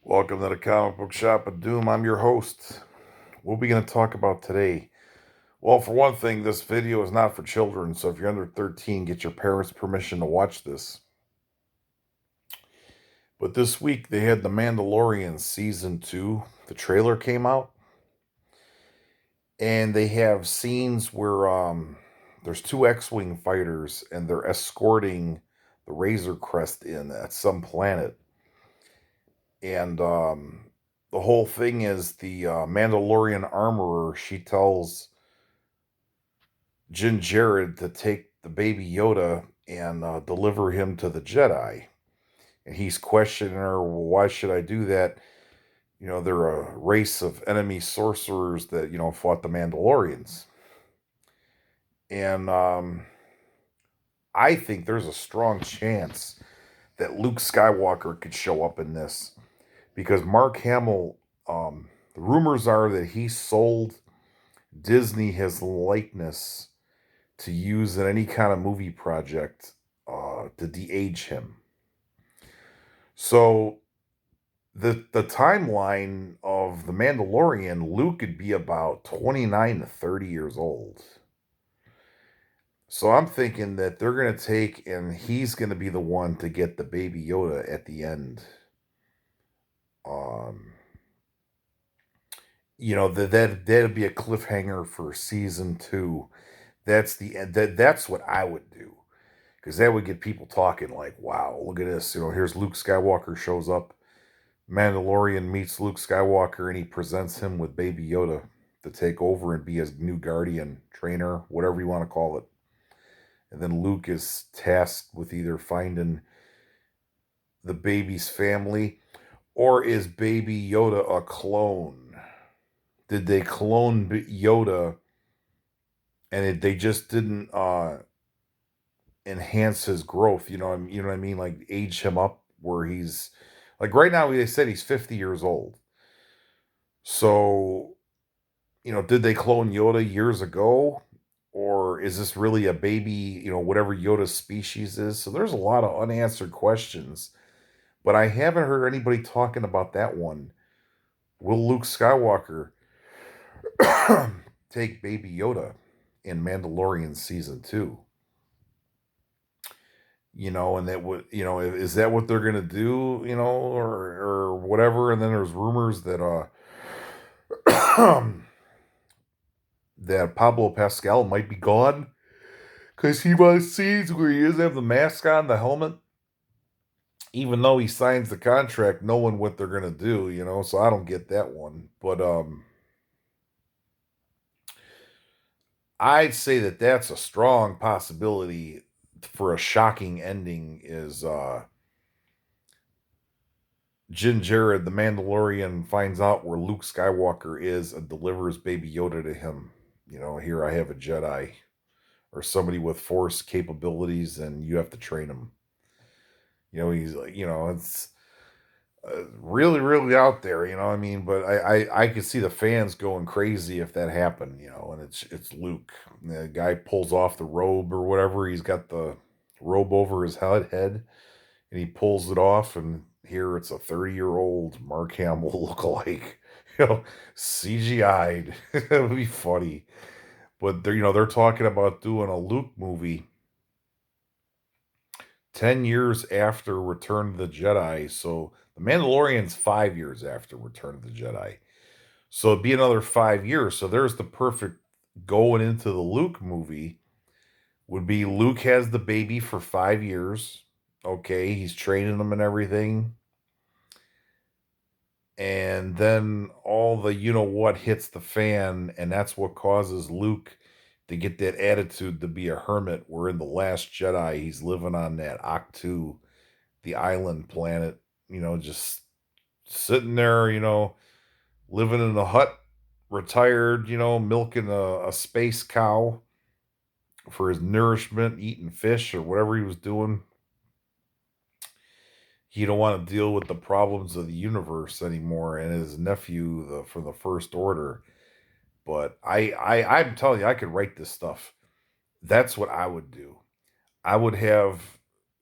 Welcome to the Comic Book Shop of Doom. I'm your host. What are we going to talk about today? Well, for one thing, this video is not for children, so if you're under 13, get your parents' permission to watch this. But this week, they had The Mandalorian Season 2. The trailer came out, and they have scenes where there's two X-Wing fighters, and they're escorting the Razor Crest in at some planet. And the whole thing is the Mandalorian armorer, she tells Jin Jared to take the baby Yoda and deliver him to the Jedi. And he's questioning her, well, why should I do that? You know, they're a race of enemy sorcerers that, fought the Mandalorians. And I think there's a strong chance that Luke Skywalker could show up in this because Mark Hamill, the rumors are that he sold Disney his likeness to use in any kind of movie project to de-age him. So the timeline of the Mandalorian, Luke could be about 29 to 30 years old. So I'm thinking that they're gonna take and he's gonna be the one to get the baby Yoda at the end. Um, that'd be a cliffhanger for season 2. That's the end. That's what I would do. Because that would get people talking like, wow, look at this. Here's Luke Skywalker shows up. Mandalorian meets Luke Skywalker and he presents him with Baby Yoda to take over and be his new guardian, trainer, whatever you want to call it. And then Luke is tasked with either finding the baby's family or is Baby Yoda a clone? Did they clone Yoda and they just didn't enhance his growth? You know what I mean? Like age him up where he's like right now they said he's 50 years old. So, did they clone Yoda years ago? Or is this really a baby, whatever Yoda's species is? So there's a lot of unanswered questions. But I haven't heard anybody talking about that one. Will Luke Skywalker take Baby Yoda in Mandalorian season 2? And that would, is that what they're gonna do, or whatever? And then there's rumors that that Pablo Pascal might be gone because he wants scenes where he doesn't have the mask on, the helmet, even though he signs the contract, knowing what they're gonna do, So I don't get that one, but I'd say that that's a strong possibility for a shocking ending. Is Jin Jared, the Mandalorian, finds out where Luke Skywalker is and delivers Baby Yoda to him. Here I have a Jedi or somebody with Force capabilities, and you have to train him. He's like, it's really, really out there. I mean, but I could see the fans going crazy if that happened. And it's Luke. The guy pulls off the robe or whatever. He's got the robe over his head, and he pulls it off, and here it's a 30-year-old Mark Hamill lookalike, CGI'd. It would be funny. But they're talking about doing a Luke movie 10 years after Return of the Jedi. So the Mandalorian's 5 years after Return of the Jedi. So it'd be another 5 years. So there's the perfect going into the Luke movie would be Luke has the baby for 5 years. Okay, he's training him and everything. And then all the what hits the fan, and that's what causes Luke to get that attitude to be a hermit. Where in The Last Jedi, he's living on that Octu, the island planet, just sitting there, living in a hut, retired, milking a space cow for his nourishment, eating fish or whatever he was doing. He don't want to deal with the problems of the universe anymore, and his nephew for the First Order. But I'm telling you, I could write this stuff. That's what I would do. I would have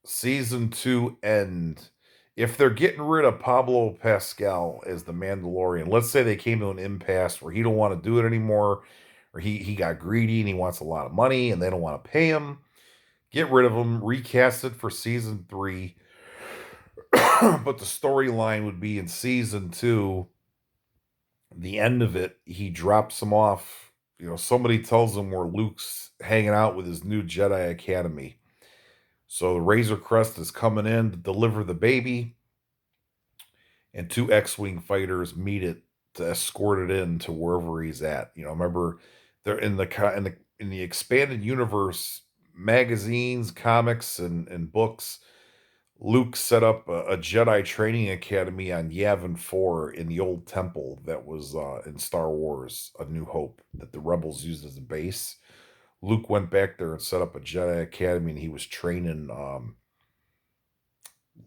season 2 end if they're getting rid of Pablo Pascal as the Mandalorian, let's say they came to an impasse where he don't want to do it anymore, or he got greedy and he wants a lot of money and they don't want to pay him, get rid of him, recast it for season 3. But the storyline would be in season 2, the end of it, he drops him off. Somebody tells him where Luke's hanging out with his new Jedi Academy. So the Razor Crest is coming in to deliver the baby, and 2 X-wing fighters meet it to escort it in to wherever he's at. Remember, they're in the expanded universe, magazines, comics, and books. Luke set up a Jedi training academy on Yavin 4 in the old temple that was in Star Wars: A New Hope, that the rebels used as a base. Luke went back there and set up a Jedi academy, and he was training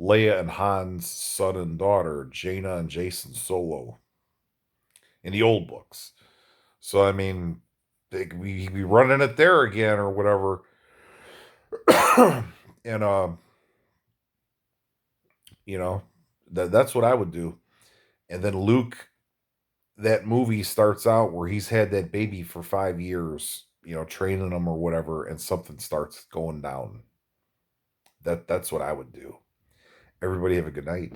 Leia and Han's son and daughter, Jaina and Jason Solo, in the old books. So I mean, we be running it there again or whatever, and you know, that's what I would do. And then Luke, that movie starts out where he's had that baby for 5 years, training him or whatever, and something starts going down. That's what I would do. Everybody have a good night.